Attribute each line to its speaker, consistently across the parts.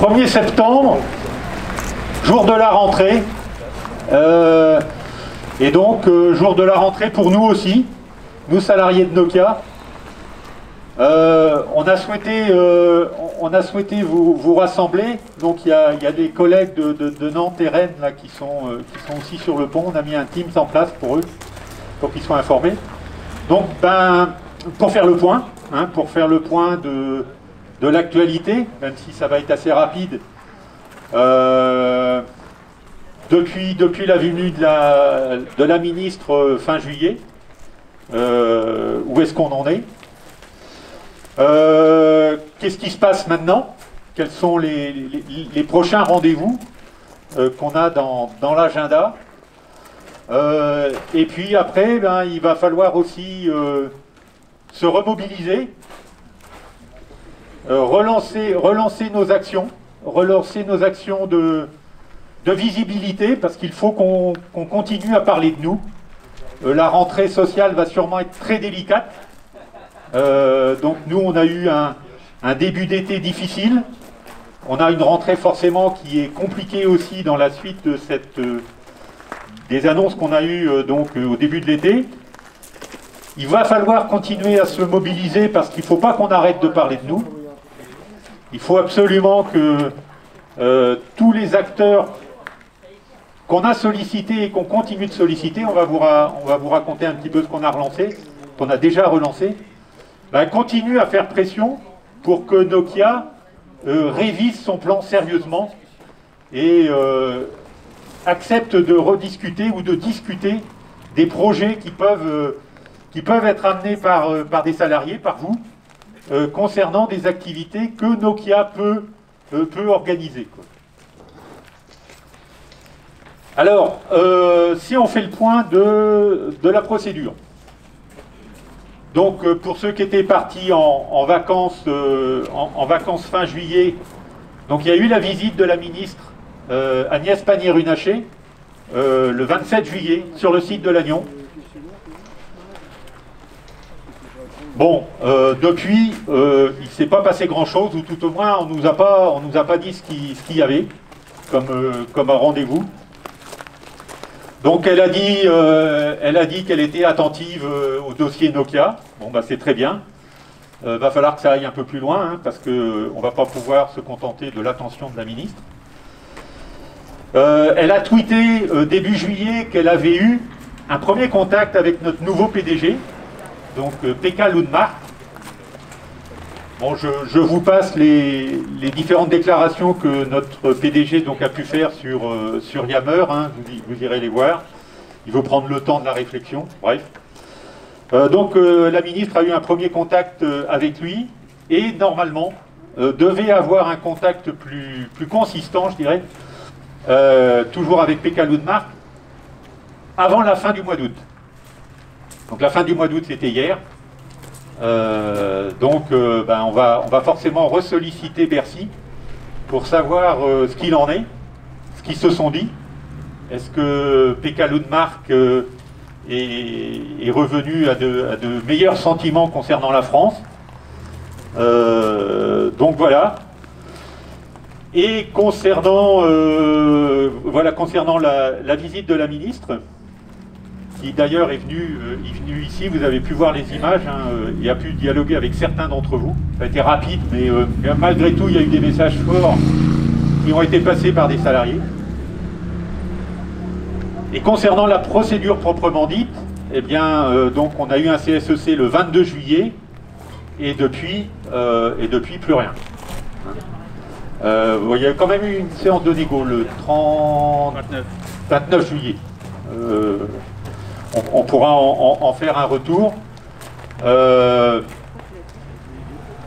Speaker 1: 1er septembre, jour de la rentrée, et donc jour de la rentrée pour nous aussi, nous salariés de Nokia. On a souhaité vous rassembler. Donc il y a des collègues de Nantes et Rennes là, qui sont aussi sur le pont. On a mis un Teams en place pour eux, pour qu'ils soient informés. Donc pour faire le point, de l'actualité, même si ça va être assez rapide. Depuis la venue de la ministre fin juillet, où est-ce qu'on en est? Qu'est-ce qui se passe maintenant? Quels sont les prochains rendez-vous qu'on a dans l'agenda? Et puis après, il va falloir aussi se remobiliser, relancer nos actions de visibilité, parce qu'il faut qu'on continue à parler de nous. La rentrée sociale va sûrement être très délicate. Donc nous, on a eu un début d'été difficile. On a une rentrée forcément qui est compliquée aussi dans la suite de des annonces qu'on a eues au début de l'été. Il va falloir continuer à se mobiliser parce qu'il ne faut pas qu'on arrête de parler de nous. Il faut absolument que tous les acteurs qu'on a sollicités et qu'on continue de solliciter, on va vous raconter un petit peu ce qu'on a relancé, qu'on a déjà relancé, continue à faire pression pour que Nokia révise son plan sérieusement et accepte de rediscuter ou de discuter des projets qui peuvent être amenés par des salariés, par vous, concernant des activités que Nokia peut organiser, quoi. Alors, si on fait le point de la procédure. Donc, pour ceux qui étaient partis en vacances fin juillet, donc il y a eu la visite de la ministre Agnès Pannier-Runacher le 27 juillet sur le site de Lannion. Bon, depuis, il ne s'est pas passé grand-chose, ou tout au moins, on nous a pas dit ce qu'il y avait comme un rendez-vous. Donc elle a dit qu'elle était attentive au dossier Nokia. Bon, c'est très bien. Va falloir que ça aille un peu plus loin, parce qu'on ne va pas pouvoir se contenter de l'attention de la ministre. Elle a tweeté début juillet qu'elle avait eu un premier contact avec notre nouveau PDG, donc Pekka Lundmark. Bon, je vous passe les différentes déclarations que notre PDG a pu faire sur Yammer, vous irez les voir. Il veut prendre le temps de la réflexion, bref. La ministre a eu un premier contact avec lui et normalement devait avoir un contact plus consistant, je dirais, toujours avec Pekka Lundmark, avant la fin du mois d'août. Donc la fin du mois d'août, c'était hier. On va forcément ressolliciter Bercy pour savoir ce qu'il en est, ce qu'ils se sont dit. Est-ce que Pekka Lundmark est revenu à de meilleurs sentiments concernant la France? Donc voilà. Et concernant la visite de la ministre, qui d'ailleurs est venu ici, vous avez pu voir les images, et a pu dialoguer avec certains d'entre vous. Ça a été rapide, mais malgré tout, il y a eu des messages forts qui ont été passés par des salariés. Et concernant la procédure proprement dite, eh bien, on a eu un CSEC le 22 juillet, et depuis plus rien. Il y a quand même eu une séance de négo le 29 juillet. On pourra en faire un retour.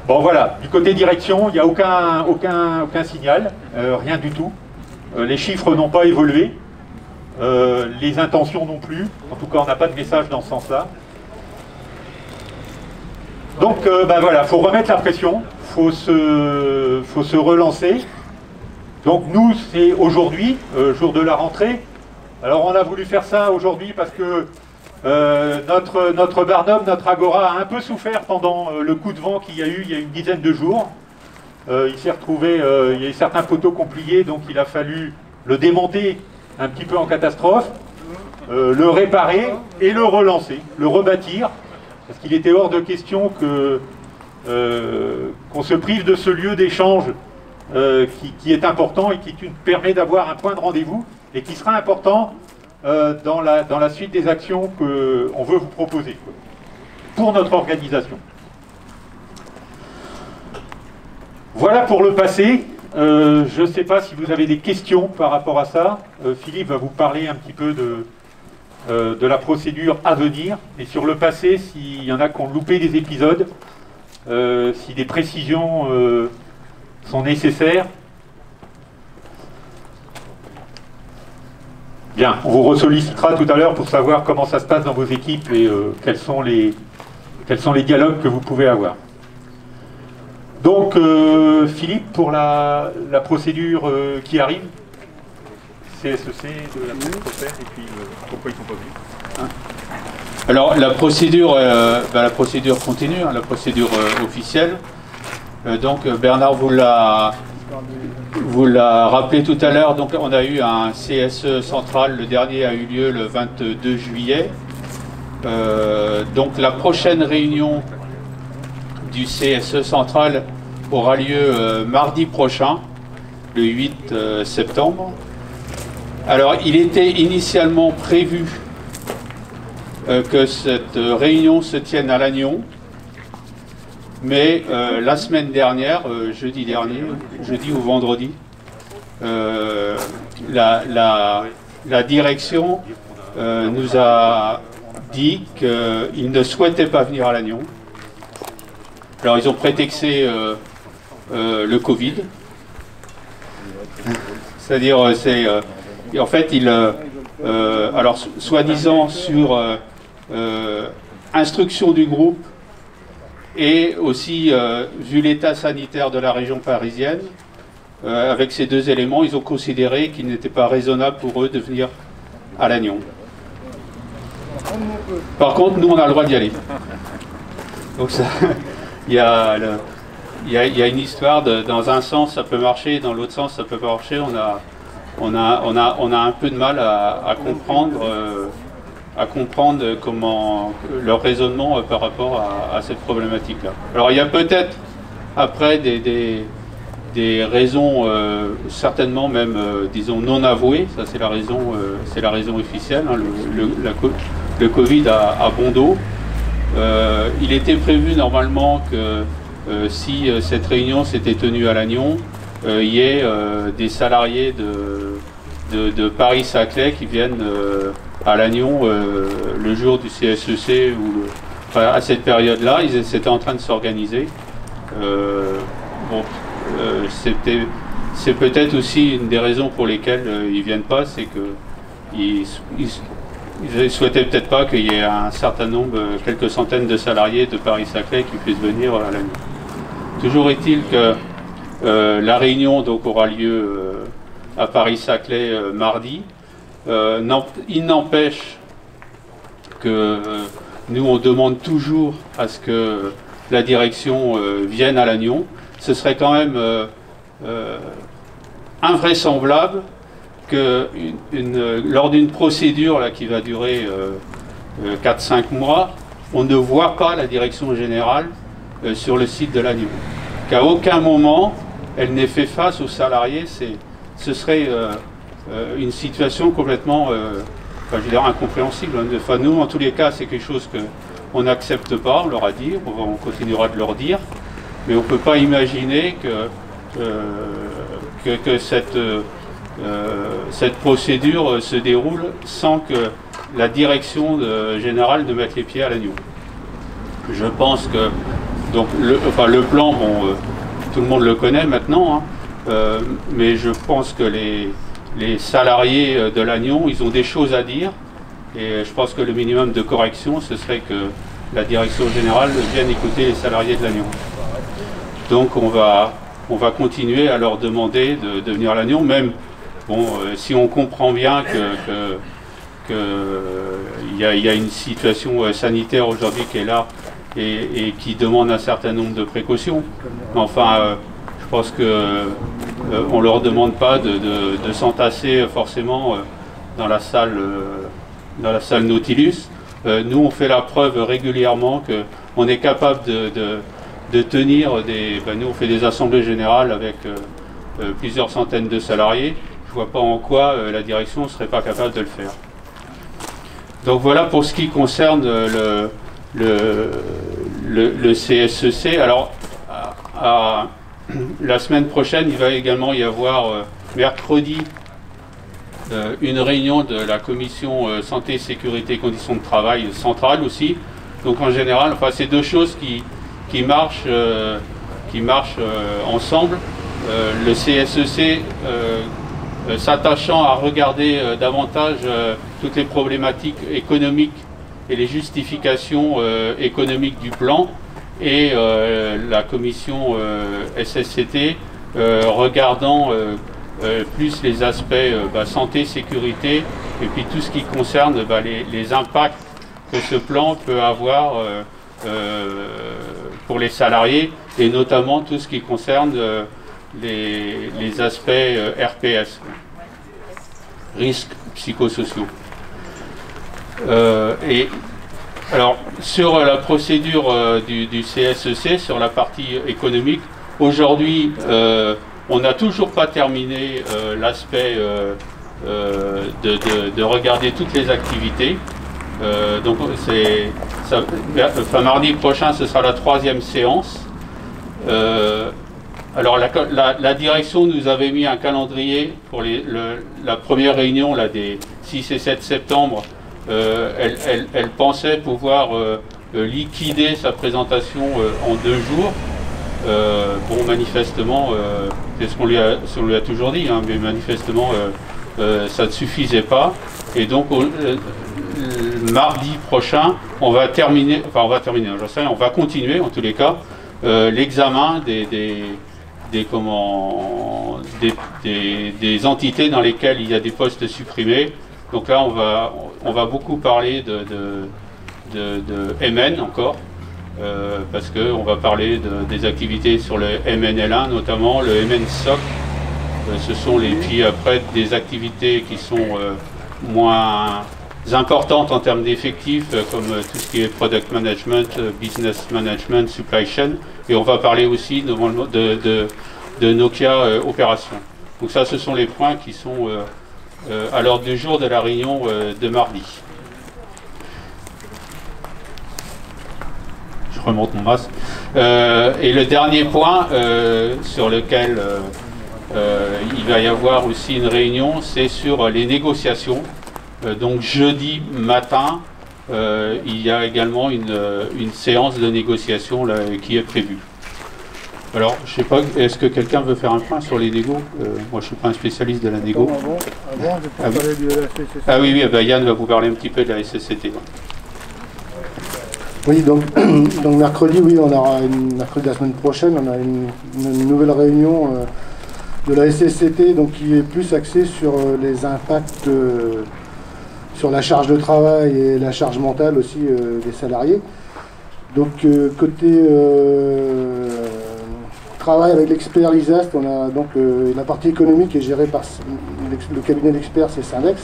Speaker 1: Bon voilà, du côté direction, il n'y a aucun signal, rien du tout. Les chiffres n'ont pas évolué, les intentions non plus. En tout cas, on n'a pas de message dans ce sens-là. Donc voilà, il faut remettre la pression, faut se relancer. Donc nous, c'est aujourd'hui, jour de la rentrée. Alors on a voulu faire ça aujourd'hui parce que notre Barnum, notre Agora a un peu souffert pendant le coup de vent qu'il y a eu il y a une dizaine de jours. il s'est retrouvé, il y a eu certains poteaux compliés, donc il a fallu le démonter un petit peu en catastrophe, le réparer et le relancer, le rebâtir, parce qu'il était hors de question qu'on se prive de ce lieu d'échange qui est important et qui permet d'avoir un point de rendez-vous et qui sera important dans la suite des actions qu'on veut vous proposer pour notre organisation. Voilà pour le passé. Je ne sais pas si vous avez des questions par rapport à ça. Philippe va vous parler un petit peu de la procédure à venir. Et sur le passé, s'il y en a qui ont loupé des épisodes, si des précisions sont nécessaires. Bien, on vous ressollicitera tout à l'heure pour savoir comment ça se passe dans vos équipes et quels sont les dialogues que vous pouvez avoir. Donc, Philippe, pour la procédure qui arrive, CSEC de la semaine prochaine, et puis pourquoi ils ne sont pas venus?
Speaker 2: Alors, la procédure continue, hein, la procédure officielle. Donc, Bernard vous l'a rappelé tout à l'heure. Donc, on a eu un CSE central, le dernier a eu lieu le 22 juillet. Donc, la prochaine réunion du CSE central aura lieu mardi prochain, le 8 septembre. Alors, il était initialement prévu que cette réunion se tienne à Lannion, mais la semaine dernière, jeudi ou vendredi, la direction nous a dit qu'ils ne souhaitaient pas venir à Lannion. Alors ils ont prétexté le Covid, c'est-à-dire en fait alors soi-disant sur instruction du groupe et aussi vu l'état sanitaire de la région parisienne, avec ces deux éléments, ils ont considéré qu'il n'était pas raisonnable pour eux de venir à Lannion. Par contre, nous on a le droit d'y aller. Donc ça. Il y a une histoire dans un sens ça peut marcher, dans l'autre sens ça peut pas marcher. On a un peu de mal à comprendre comment leur raisonnement par rapport à cette problématique-là. Alors il y a peut-être après des raisons certainement même disons non avouées. Ça c'est la raison officielle. Hein, le Covid a bon dos. Il était prévu normalement que si cette réunion s'était tenue à Lannion, il y ait des salariés de Paris-Saclay qui viennent à Lannion le jour du CSEC ou à cette période-là. Ils étaient en train de s'organiser. C'est peut-être aussi une des raisons pour lesquelles ils ne viennent pas, c'est qu'ils ne souhaitaient peut-être pas qu'il y ait un certain nombre, quelques centaines de salariés de Paris-Saclay qui puissent venir à Lannion. Toujours est-il que la réunion donc, aura lieu à Paris-Saclay mardi. Il n'empêche que nous on demande toujours à ce que la direction vienne à Lannion. Ce serait quand même invraisemblable que lors d'une procédure là, qui va durer 4-5 mois, on ne voit pas la direction générale sur le site de Lannion. Qu'à aucun moment, elle n'ait fait face aux salariés. Ce serait une situation complètement je veux dire, incompréhensible. Enfin, nous, en tous les cas, c'est quelque chose qu'on n'accepte pas, on leur a dit, on continuera de leur dire, mais on ne peut pas imaginer que cette procédure se déroule sans que la direction générale ne mette les pieds à Lannion. Je pense que donc le plan, bon, tout le monde le connaît maintenant, hein, mais je pense que les salariés de Lannion, ils ont des choses à dire, et je pense que le minimum de correction, ce serait que la direction générale vienne écouter les salariés de Lannion. Donc on va continuer à leur demander de venir à Lannion, même bon, si on comprend bien qu'il y a une situation sanitaire aujourd'hui qui est là et qui demande un certain nombre de précautions. Enfin, je pense que on ne leur demande pas de s'entasser forcément dans la salle Nautilus. Nous, on fait la preuve régulièrement qu'on est capable de tenir nous, on fait des assemblées générales avec plusieurs centaines de salariés. Je ne vois pas en quoi la direction ne serait pas capable de le faire. Donc voilà pour ce qui concerne le CSEC. Alors, la semaine prochaine, il va également y avoir mercredi une réunion de la commission santé, sécurité et conditions de travail centrale aussi. Donc en général, enfin, c'est deux choses qui marchent ensemble. Le CSEC s'attachant à regarder davantage toutes les problématiques économiques et les justifications économiques du plan, et la commission SSCT regardant plus les aspects santé, sécurité, et puis tout ce qui concerne les impacts que ce plan peut avoir pour les salariés, et notamment tout ce qui concerne les aspects RPS, risques psychosociaux. Et alors, sur la procédure du CSEC, sur la partie économique, aujourd'hui, on n'a toujours pas terminé l'aspect de regarder toutes les activités. Donc, mardi prochain, ce sera la 3e séance. Alors, la direction nous avait mis un calendrier pour la première réunion là, des 6 et 7 septembre. Elle pensait pouvoir liquider sa présentation en 2 jours. Bon, manifestement, c'est ce qu'on lui a toujours dit, hein, mais manifestement, ça ne suffisait pas. Et donc, mardi prochain, on va continuer, en tous les cas, l'examen des entités dans lesquelles il y a des postes supprimés. Donc là, on va beaucoup parler de MN encore, parce qu'on va parler des activités sur le MNL1, notamment le MNSOC. Ce sont puis après des activités qui sont moins importantes en termes d'effectifs, comme tout ce qui est product management, business management, supply chain. Et on va parler aussi de Nokia Opération. Donc ça, ce sont les points qui sont à l'ordre du jour de la réunion de mardi. Je remonte mon masque. Et le dernier point sur lequel il va y avoir aussi une réunion, c'est sur les négociations. Donc jeudi matin, il y a également une séance de négociation là, qui est prévue. Alors, je ne sais pas, est-ce que quelqu'un veut faire un point sur les négos? Moi, je ne suis pas un spécialiste de la négo. Ah oui, Yann va vous parler un petit peu de la SSCT.
Speaker 3: Oui, donc mercredi, oui, mercredi de la semaine prochaine, on a une nouvelle réunion de la SSCT, donc qui est plus axée sur les impacts sur la charge de travail et la charge mentale aussi des salariés. Donc côté travail avec l'expert ISAST, on a donc la partie économique est gérée par le cabinet d'experts, c'est Syndex.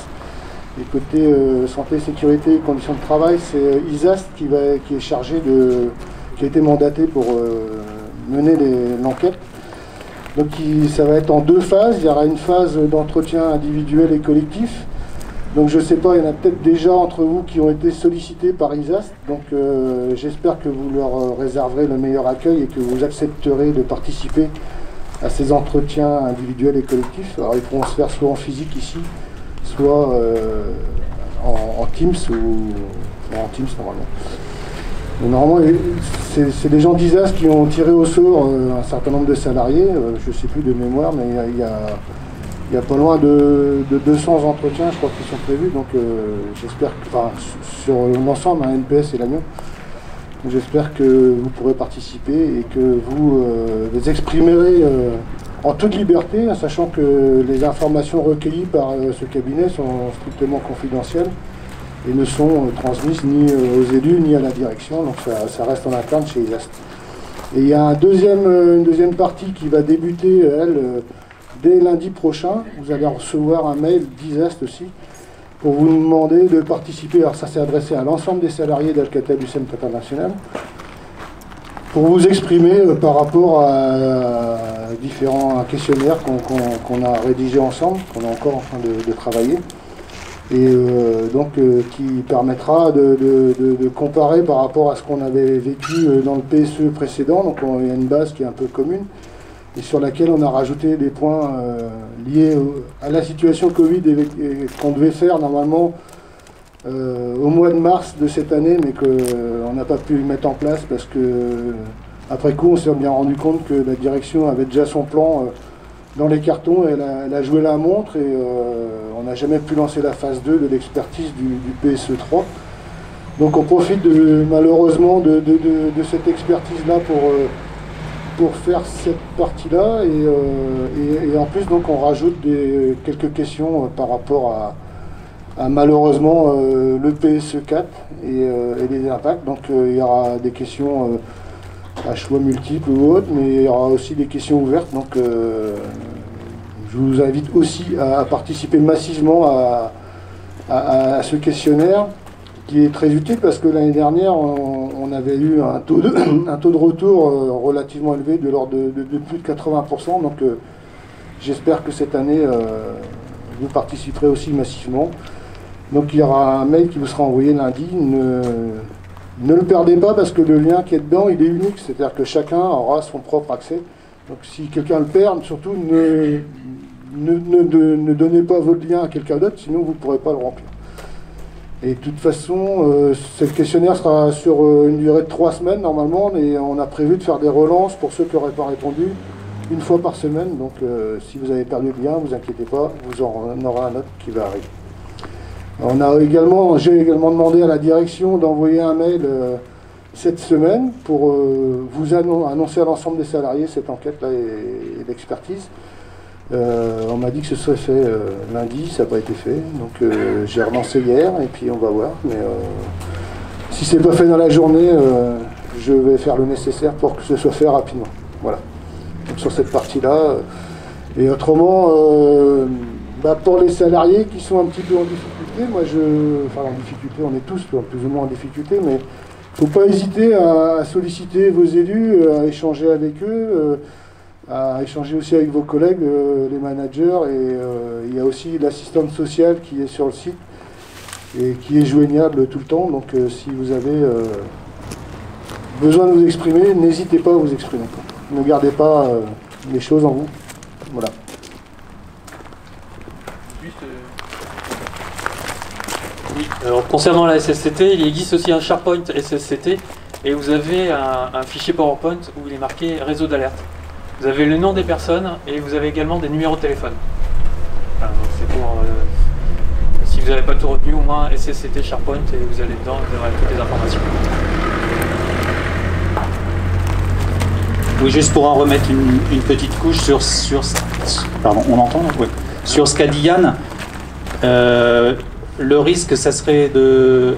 Speaker 3: Et côté santé, sécurité et conditions de travail, c'est ISAST qui est chargé qui a été mandaté pour mener l'enquête. Donc ça va être en 2 phases. Il y aura une phase d'entretien individuel et collectif. Donc je ne sais pas, il y en a peut-être déjà entre vous qui ont été sollicités par ISAST. Donc j'espère que vous leur réserverez le meilleur accueil et que vous accepterez de participer à ces entretiens individuels et collectifs. Alors ils pourront se faire soit en physique ici, soit en Teams ou en Teams normalement. Mais normalement, c'est des gens d'ISAST qui ont tiré au sort un certain nombre de salariés, je ne sais plus de mémoire, mais il y a pas loin de 200 entretiens, je crois, qui sont prévus. Donc j'espère que, sur l'ensemble, NPS et l'AMIO, j'espère que vous pourrez participer et que vous les exprimerez en toute liberté, sachant que les informations recueillies par ce cabinet sont strictement confidentielles et ne sont transmises ni aux élus ni à la direction, donc ça reste en interne chez ISAST. Et il y a une deuxième partie qui va débuter, elle, dès lundi prochain. Vous allez recevoir un mail d'ISAST aussi, pour vous demander de participer. Alors ça s'est adressé à l'ensemble des salariés d'Alcatel-Lucent International, pour vous exprimer par rapport à différents questionnaires qu'on a rédigés ensemble, qu'on est encore en train de travailler, et qui permettra de comparer par rapport à ce qu'on avait vécu dans le PSE précédent. Donc il y a une base qui est un peu commune, et sur laquelle on a rajouté des points liés à la situation Covid et qu'on devait faire normalement au mois de mars de cette année, mais qu'on n'a pas pu mettre en place parce que après coup on s'est bien rendu compte que la direction avait déjà son plan dans les cartons, et elle a joué la montre, et on n'a jamais pu lancer la phase 2 de l'expertise du PSE3. Donc on profite malheureusement de cette expertise-là pour faire cette partie-là, et en plus donc on rajoute quelques questions par rapport à malheureusement le PSE4 et les impacts. Donc il y aura des questions à choix multiples ou autres, mais il y aura aussi des questions ouvertes. Donc je vous invite aussi à participer massivement à ce questionnaire, qui est très utile parce que l'année dernière on avait eu un taux de retour relativement élevé de l'ordre de plus de 80%. Donc j'espère que cette année vous participerez aussi massivement. Donc il y aura un mail qui vous sera envoyé lundi. Ne le perdez pas, parce que le lien qui est dedans, il est unique, c'est-à-dire que chacun aura son propre accès. Donc si quelqu'un le perd, surtout ne donnez pas votre lien à quelqu'un d'autre, sinon vous ne pourrez pas le remplir. Et de toute façon, ce questionnaire sera sur une durée de 3 semaines normalement, et on a prévu de faire des relances pour ceux qui n'auraient pas répondu, une fois par semaine. Donc si vous avez perdu le lien, ne vous inquiétez pas, vous en aurez un autre qui va arriver. J'ai également demandé à la direction d'envoyer un mail cette semaine pour vous annoncer à l'ensemble des salariés cette enquête-là et l'expertise. On m'a dit que ce serait fait lundi, ça n'a pas été fait, donc j'ai relancé hier et puis on va voir. Mais si c'est pas fait dans la journée, je vais faire le nécessaire pour que ce soit fait rapidement. Voilà. Donc sur cette partie-là. Et autrement, pour les salariés qui sont un petit peu en difficulté, en difficulté, on est tous plus ou moins en difficulté, mais il ne faut pas hésiter à solliciter vos élus, à échanger avec eux, à échanger aussi avec vos collègues, les managers, et il y a aussi l'assistante sociale qui est sur le site et qui est joignable tout le temps. Donc si vous avez besoin de vous exprimer, n'hésitez pas à vous exprimer. Ne gardez pas les choses en vous. Voilà.
Speaker 4: Oui, alors concernant la SSCT, il existe aussi un SharePoint SSCT, et vous avez un fichier PowerPoint où il est marqué réseau d'alerte. Vous avez le nom des personnes et vous avez également des numéros de téléphone. Enfin, c'est pour, si vous n'avez pas tout retenu, au moins SSCT SharePoint, et vous allez dedans, vous aurez toutes les informations.
Speaker 5: Oui, juste pour en remettre une petite couche pardon, on entend là ? Oui. Sur ce qu'a dit Yann, le risque, ça serait de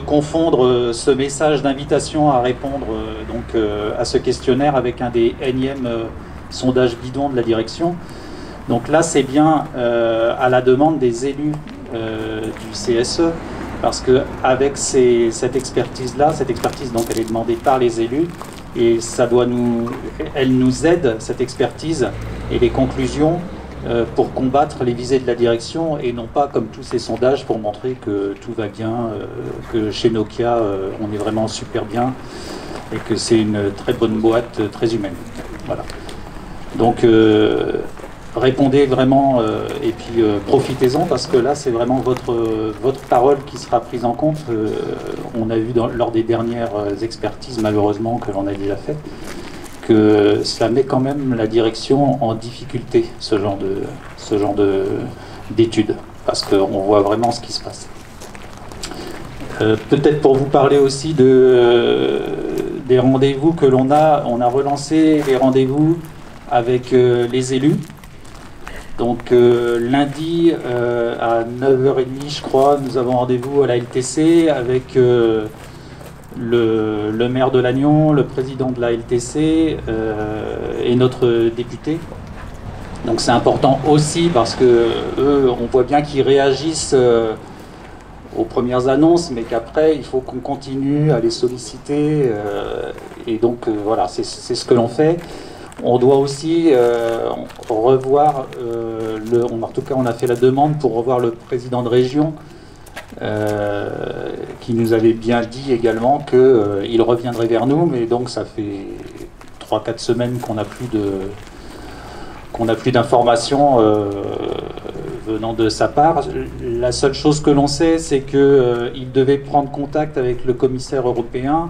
Speaker 5: confondre ce message d'invitation à répondre à ce questionnaire avec un des énièmes sondages bidons de la direction. Donc là, c'est bien à la demande des élus du CSE, parce qu'avec cette expertise-là, cette expertise, donc, elle est demandée par les élus, et elle nous aide, cette expertise et les conclusions, pour combattre les visées de la direction, et non pas comme tous ces sondages pour montrer que tout va bien, que chez Nokia on est vraiment super bien et que c'est une très bonne boîte, très humaine. Voilà. Donc répondez vraiment et puis profitez-en, parce que là c'est vraiment votre parole qui sera prise en compte. On a vu lors des dernières expertises malheureusement que l'on a déjà faites, que cela met quand même la direction en difficulté, ce genre d'études, parce qu'on voit vraiment ce qui se passe. Peut-être pour vous parler aussi des rendez-vous que l'on a, on a relancé les rendez-vous avec les élus. Donc lundi à 9h30 je crois, nous avons rendez-vous à la LTC avec le maire de Lannion, le président de la LTC et notre député. Donc c'est important aussi parce que eux, on voit bien qu'ils réagissent aux premières annonces, mais qu'après il faut qu'on continue à les solliciter. Et donc voilà, c'est ce que l'on fait. On doit aussi revoir, en tout cas on a fait la demande pour revoir le président de région, qui nous avait bien dit également qu'il reviendrait vers nous, mais donc ça fait 3-4 semaines qu'on n'a plus d'informations venant de sa part. La seule chose que l'on sait, c'est qu'il devait prendre contact avec le commissaire européen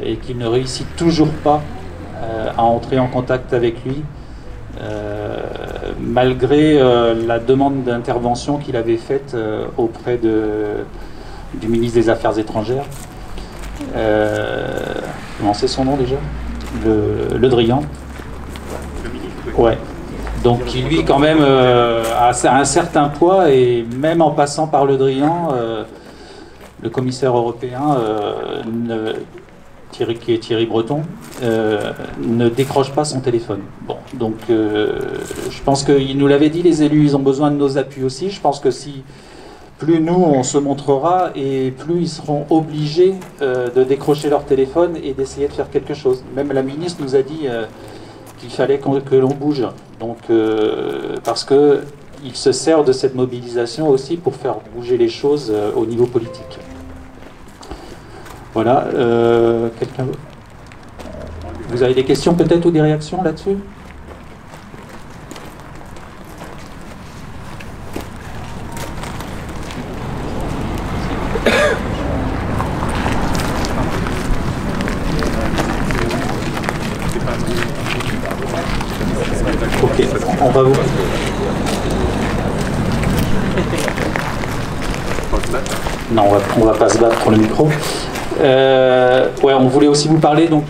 Speaker 5: et qu'il ne réussit toujours pas à entrer en contact avec lui, malgré la demande d'intervention qu'il avait faite auprès du ministre des Affaires étrangères. Comment c'est son nom déjà? Le Drian. Ouais. Donc qui lui quand même a un certain poids, et même en passant par Le Drian, le commissaire européen, Thierry Breton, ne décroche pas son téléphone. Bon, donc je pense qu'il nous l'avait dit, les élus, ils ont besoin de nos appuis aussi. Je pense que si plus nous on se montrera, et plus ils seront obligés de décrocher leur téléphone et d'essayer de faire quelque chose. Même la ministre nous a dit qu'il fallait que l'on bouge. Donc, parce qu'il se sert de cette mobilisation aussi pour faire bouger les choses au niveau politique. Voilà. Quelqu'un... Vous avez des questions peut-être ou des réactions là-dessus ? Ok, on va vous... Non, on va pas se battre pour le micro. Ouais, on voulait aussi vous parler, donc,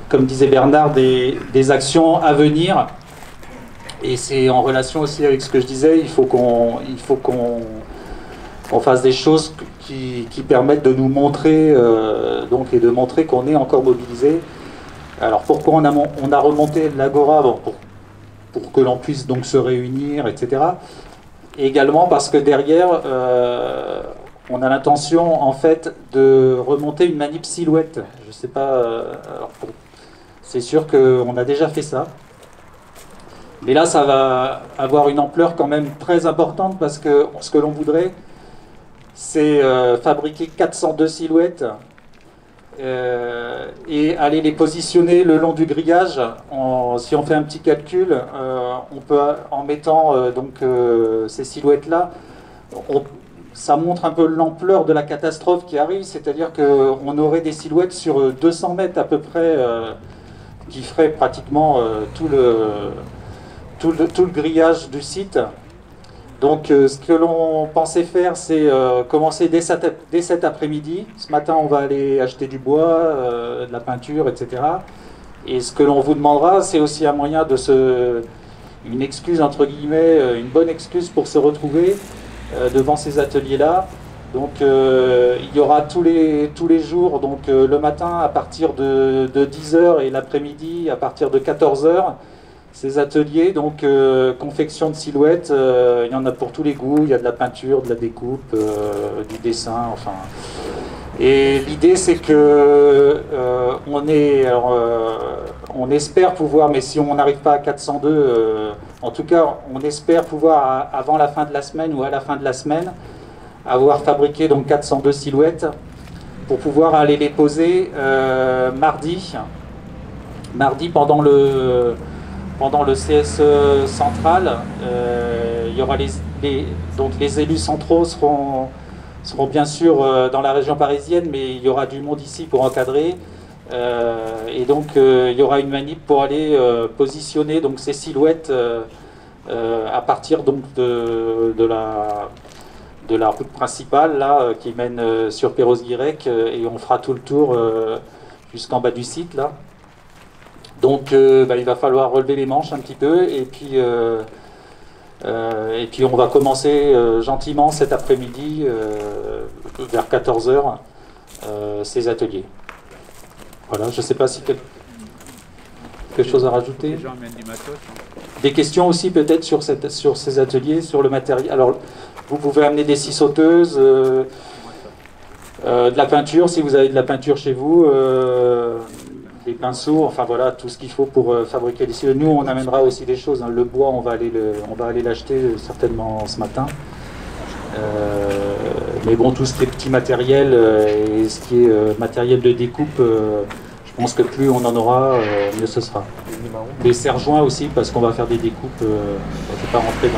Speaker 5: comme disait Bernard, des actions à venir. Et c'est en relation aussi avec ce que je disais, il faut qu'on fasse des choses qui permettent de nous montrer, donc, et de montrer qu'on est encore mobilisé. Alors pourquoi on a remonté l'Agora, bon, pour que l'on puisse donc se réunir, etc. Et également parce que derrière, on a l'intention en fait de remonter une manip silhouette. Je sais pas, c'est sûr qu'on a déjà fait ça. Mais là, ça va avoir une ampleur quand même très importante, parce que ce que l'on voudrait, c'est fabriquer 402 silhouettes et aller les positionner le long du grillage. Si on fait un petit calcul, on peut, en mettant donc ces silhouettes-là, ça montre un peu l'ampleur de la catastrophe qui arrive, c'est-à-dire qu'on aurait des silhouettes sur 200 mètres à peu près, qui feraient pratiquement tout le grillage du site. Donc ce que l'on pensait faire, c'est commencer dès cet après-midi. Ce matin, on va aller acheter du bois, de la peinture, etc. Et ce que l'on vous demandera, c'est aussi un moyen une excuse, entre guillemets, une bonne excuse pour se retrouver devant ces ateliers-là. Donc il y aura tous les jours, donc le matin à partir de 10h et l'après-midi à partir de 14h, ces ateliers, donc confection de silhouettes, il y en a pour tous les goûts, il y a de la peinture, de la découpe, du dessin, enfin. Et l'idée, c'est que on espère pouvoir, mais si on n'arrive pas à 402, en tout cas, on espère pouvoir, avant la fin de la semaine ou à la fin de la semaine, avoir fabriqué donc 402 silhouettes pour pouvoir aller les poser mardi pendant le CSE central. Il y aura donc les élus centraux seront bien sûr dans la région parisienne, mais il y aura du monde ici pour encadrer. Et donc il y aura une manip pour aller positionner donc ces silhouettes à partir donc de la route principale là, qui mène sur Perros-Guirec, et on fera tout le tour jusqu'en bas du site là. Donc il va falloir relever les manches un petit peu, et puis on va commencer gentiment cet après-midi vers 14h ces ateliers. Voilà, je ne sais pas si quelque chose à rajouter.
Speaker 2: Les gens amènent du matos.
Speaker 5: Des questions aussi peut-être sur ces ateliers, sur le matériel. Alors, vous pouvez amener des scies sauteuses, de la peinture si vous avez de la peinture chez vous, des pinceaux, enfin voilà, tout ce qu'il faut pour fabriquer des scies. Nous, on amènera aussi des choses. Hein. Le bois, on va aller l'acheter certainement ce matin. Mais bon, tout ce qui est petit matériel et ce qui est matériel de découpe, je pense que plus on en aura, mieux ce sera. Des serre-joints aussi, parce qu'on va faire des découpes. Je ne vais pas rentrer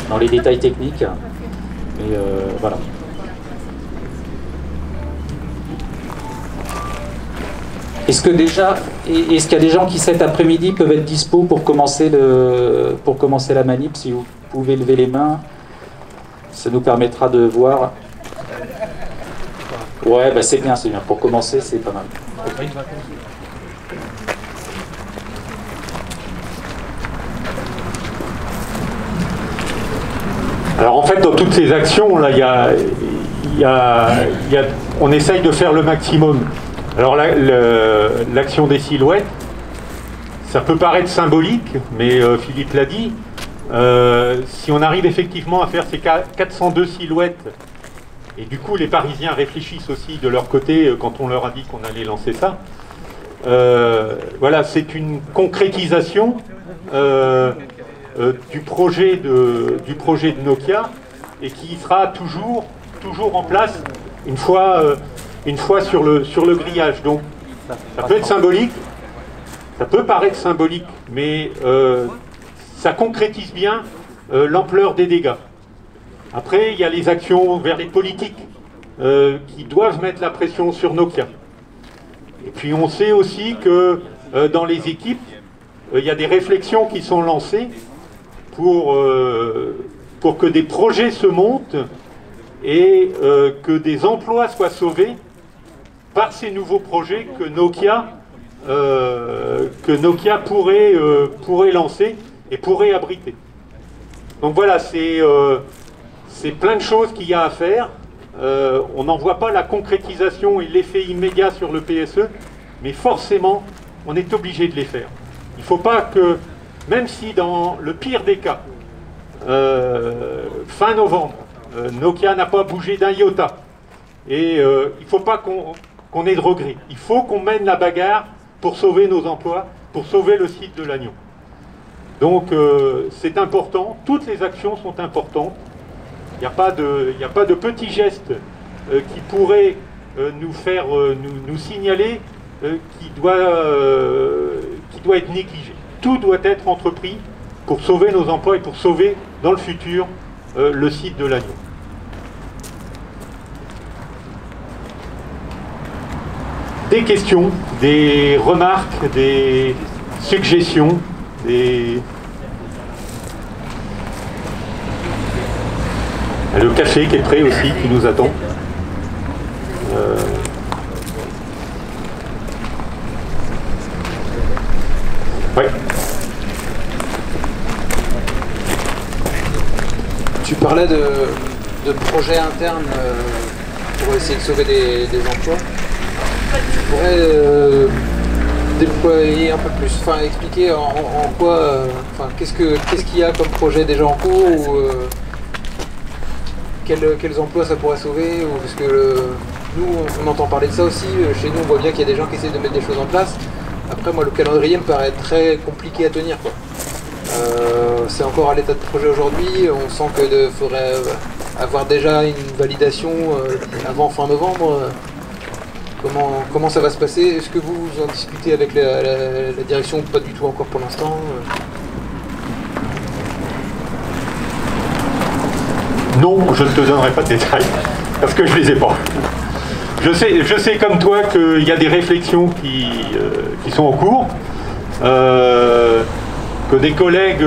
Speaker 5: dans les détails techniques, mais voilà. Est-ce qu'il y a des gens qui cet après-midi peuvent être dispo pour commencer la manip? Si vous pouvez lever les mains, ça nous permettra de voir. Ouais, bah c'est bien. Pour commencer, c'est pas mal.
Speaker 1: Alors en fait, dans toutes ces actions, là, on essaye de faire le maximum. Alors l'action des silhouettes, ça peut paraître symbolique, mais Philippe l'a dit, si on arrive effectivement à faire ces 402 silhouettes, et du coup les Parisiens réfléchissent aussi de leur côté quand on leur a dit qu'on allait lancer ça, voilà, c'est une concrétisation du projet de Nokia, et qui sera toujours en place une fois sur le grillage. Donc ça peut être symbolique, ça peut paraître symbolique, mais ça concrétise bien l'ampleur des dégâts. Après, il y a les actions vers les politiques qui doivent mettre la pression sur Nokia. Et puis on sait aussi que dans les équipes, il y a des réflexions qui sont lancées pour que des projets se montent et que des emplois soient sauvés par ces nouveaux projets que Nokia pourrait lancer et pourrait abriter. Donc voilà, c'est plein de choses qu'il y a à faire. On n'en voit pas la concrétisation et l'effet immédiat sur le PSE, mais forcément, on est obligé de les faire. Il ne faut pas que, même si dans le pire des cas, fin novembre, Nokia n'a pas bougé d'un iota, et il ne faut pas qu'on ait de regrets. Il faut qu'on mène la bagarre pour sauver nos emplois, pour sauver le site de Lannion. Donc c'est important, toutes les actions sont importantes. Il n'y a pas de petits gestes qui pourraient nous signaler qui doit être négligé. Tout doit être entrepris pour sauver nos emplois et pour sauver dans le futur le site de Lannion. Des questions, des remarques, des suggestions, le café qui est prêt aussi, qui nous attend. Ouais.
Speaker 6: Tu parlais de projets internes pour essayer de sauver des emplois. Tu pourrais déployer un peu plus, enfin expliquer en quoi, qu'est-ce qu'il y a comme projet déjà en cours, ou quels emplois ça pourrait sauver, ou parce que nous on entend parler de ça aussi, chez nous on voit bien qu'il y a des gens qui essaient de mettre des choses en place. Après moi le calendrier me paraît très compliqué à tenir, quoi. C'est encore à l'état de projet aujourd'hui, on sent qu'il faudrait avoir déjà une validation avant fin novembre. Comment ça va se passer? Est-ce que vous en discutez avec la direction ou pas du tout encore pour l'instant?
Speaker 1: Non, je ne te donnerai pas de détails, parce que je ne les ai pas. Je sais comme toi qu'il y a des réflexions qui sont en cours, que des collègues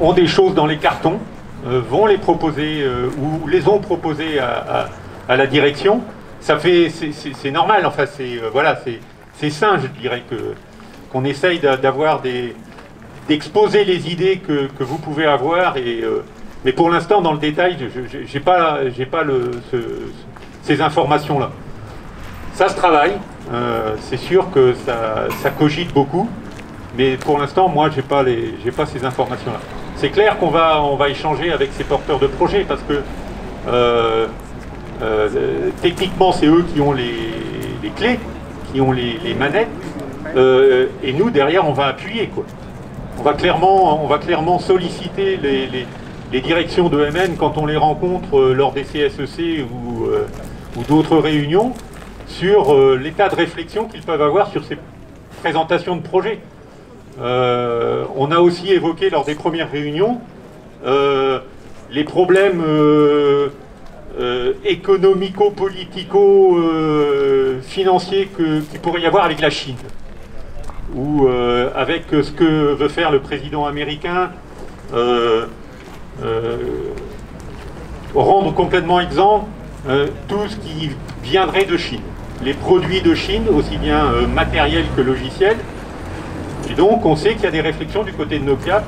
Speaker 1: ont des choses dans les cartons, vont les proposer ou les ont proposées à la direction. C'est normal, enfin c'est sain, je dirais, qu'on essaye d'exposer les idées que vous pouvez avoir, mais pour l'instant dans le détail j'ai pas ces informations-là. Ça se travaille, c'est sûr que ça cogite beaucoup, mais pour l'instant, moi, j'ai pas ces informations-là. C'est clair qu'on va échanger avec ces porteurs de projets, parce que techniquement, c'est eux qui ont les clés, qui ont les manettes, et nous, derrière, on va appuyer, quoi. On va clairement solliciter les directions de MN quand on les rencontre lors des CSEC ou d'autres réunions sur l'état de réflexion qu'ils peuvent avoir sur ces présentations de projets. On a aussi évoqué lors des premières réunions les problèmes économico-politico financiers qu'il pourrait y avoir avec la Chine, ou avec ce que veut faire le président américain, rendre complètement exempt tout ce qui viendrait de Chine, les produits de Chine, aussi bien matériels que logiciels. Et donc on sait qu'il y a des réflexions du côté de Nokia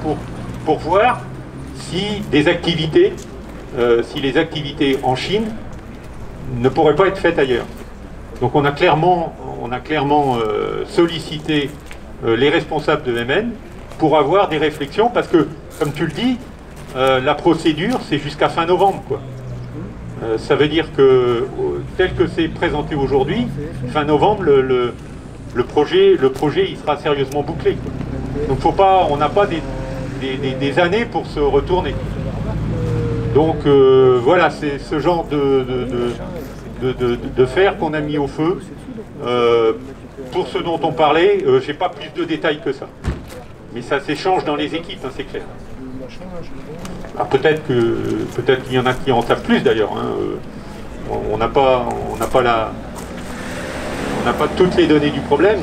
Speaker 1: pour voir si des activités, si les activités en Chine ne pourraient pas être faites ailleurs. Donc on a clairement sollicité les responsables de MN pour avoir des réflexions, parce que, comme tu le dis, la procédure, c'est jusqu'à fin novembre, quoi. Ça veut dire que, tel que c'est présenté aujourd'hui, fin novembre, le projet, il sera sérieusement bouclé, quoi. Donc on n'a pas des années pour se retourner. Donc voilà, c'est ce genre de fer qu'on a mis au feu. Pour ce dont on parlait, j'ai pas plus de détails que ça. Mais ça s'échange dans les équipes, hein, c'est clair. Alors peut-être qu'il y en a qui en savent plus d'ailleurs, hein. On n'a pas toutes les données du problème,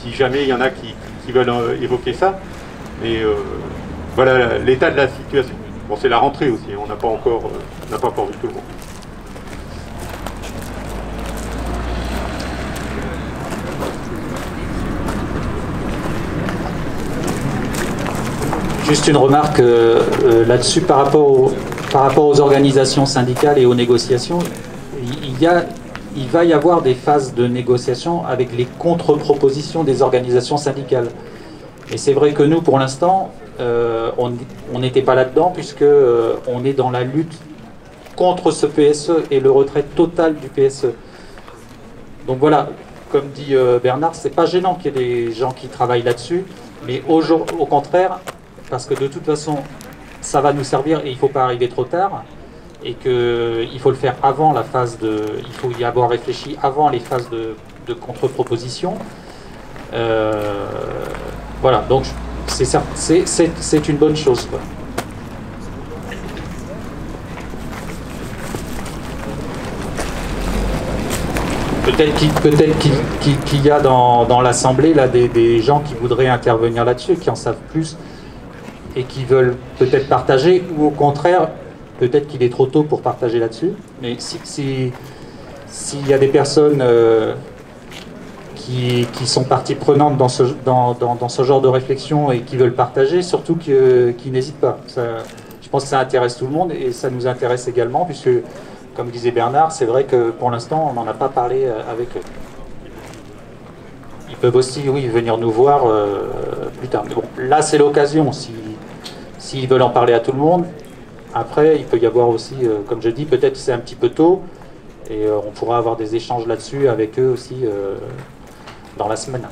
Speaker 1: si jamais il y en a qui veulent évoquer ça. Mais voilà l'état de la situation. Bon, c'est la rentrée aussi, on n'a pas encore vu tout le monde.
Speaker 5: Juste une remarque là-dessus par rapport aux organisations syndicales et aux négociations. Il va y avoir des phases de négociation avec les contre-propositions des organisations syndicales. Et c'est vrai que nous, pour l'instant, on n'était pas là-dedans, puisque on est dans la lutte contre ce PSE et le retrait total du PSE. Donc voilà, comme dit Bernard, c'est pas gênant qu'il y ait des gens qui travaillent là-dessus, mais au contraire, parce que de toute façon, ça va nous servir et il ne faut pas arriver trop tard, et qu'il faut le faire avant la phase de... Il faut y avoir réfléchi avant les phases de contre-proposition. Voilà, donc c'est une bonne chose, quoi. Peut-être qu'il y a dans l'Assemblée là des gens qui voudraient intervenir là-dessus, qui en savent plus et qui veulent peut-être partager, ou au contraire, peut-être qu'il est trop tôt pour partager là-dessus. Mais s'il y a des personnes qui sont parties prenantes dans ce genre de réflexion et qui veulent partager, surtout qu'ils n'hésitent pas. Je pense que ça intéresse tout le monde et ça nous intéresse également, puisque, comme disait Bernard, c'est vrai que pour l'instant, on n'en a pas parlé avec eux. Ils peuvent aussi, oui, venir nous voir plus tard. Mais bon, là, c'est l'occasion, s'ils veulent en parler à tout le monde. Après, il peut y avoir aussi, comme je dis, peut-être que c'est un petit peu tôt, et on pourra avoir des échanges là-dessus avec eux aussi dans la semaine.